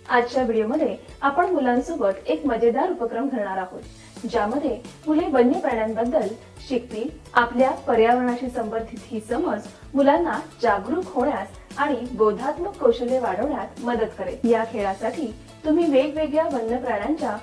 आजच्या व्हिडिओमध्ये आपण मुलांसोबत एक मजेदार उपक्रम करणार आहोत, ज्यामध्ये मुले वन्य प्राण्यांबद्दल शिकतील. आपल्या पर्यावरणाशी संबंधित ही समज मुलांना जागरूक होण्यास आणि बोधात्मक कौशल्य वाढवण्यात मदत करेल. या खेळासाठी तुम्ही वेगवेगळ्या वन्य प्राण्यांच्या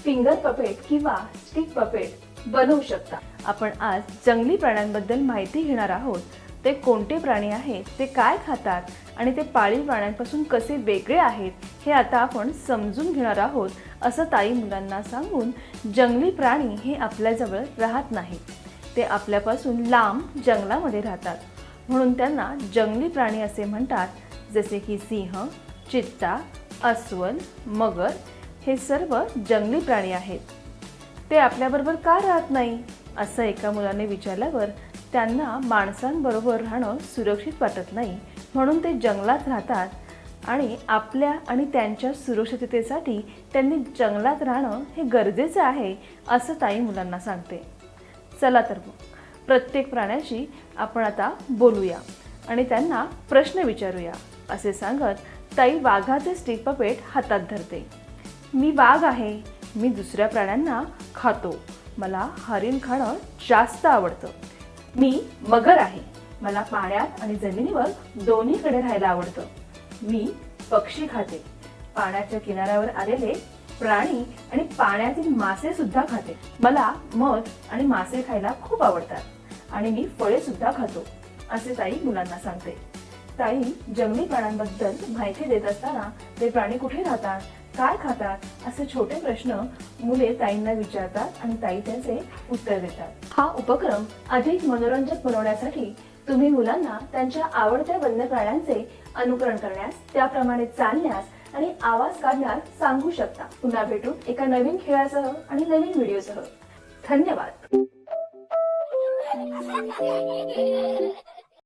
फिंगर पपेट किंवा स्टिक पपेट बनवू शकता. आपण आज जंगली प्राण्यांबद्दल माहिती घेणार आहोत. ते कोणते प्राणी आहेत, ते काय खातात आणि ते पाळीव प्राण्यांपासून कसे वेगळे आहेत हे आता आपण समजून घेणार आहोत. असं ताई मुलांना सांगून, जंगली प्राणी हे आपल्याजवळ राहत नाहीत, ते आपल्यापासून लांब जंगलामध्ये राहतात, म्हणून त्यांना जंगली प्राणी असे म्हणतात. जसे की सिंह, चित्ता, अस्वल, मगर हे सर्व जंगली प्राणी आहेत. ते आपल्याबरोबर का राहत नाही असं एका मुलाने विचारल्यावर त्यांना माणसांबरोबर राहणं सुरक्षित वाटत नाही, म्हणून ते जंगलात राहतात आणि आपल्या आणि त्यांच्या सुरक्षिततेसाठी त्यांनी जंगलात राहणं हे गरजेचं आहे असं ताई मुलांना सांगते. चला तर मग प्रत्येक प्राण्याशी आपण आता बोलूया आणि त्यांना प्रश्न विचारूया. असे सांगत ताई वाघाचे स्टिक पपेट हातात धरते. मी वाघ आहे. मी दुसऱ्या प्राण्यांना खातो. मला हरिण खाणं जास्त आवडतं. मी मगर आहे. मला पाण्यात आणि जमिनीवर दोन्हीकडे राहायला आवडतं. मी पक्षी खाते. पाण्याच्या किनाऱ्यावर आलेले प्राणी आणि पाण्यातील मासे सुद्धा खाते. मला मध आणि मासे खायला खूप आवडतात आणि मी फळे सुद्धा खातो असे ताई मुलांना सांगते. ताई जंगली प्राण्यांबद्दल माहिती देत असताना ते प्राणी कुठे राहतात, काय खातात असे छोटे प्रश्न मुले ताईंना विचारतात आणि ताई त्यांचे उत्तर देतात. हा उपक्रम अधिक मनोरंजक बनवण्यासाठी तुम्ही मुलांना त्यांच्या आवडत्या वन्य प्राण्यांचे अनुकरण करण्यास, त्याप्रमाणे चालण्यास आणि आवाज काढण्यास सांगू शकता. पुन्हा भेटू एका नवीन खेळासह आणि नवीन व्हिडिओसह. धन्यवाद.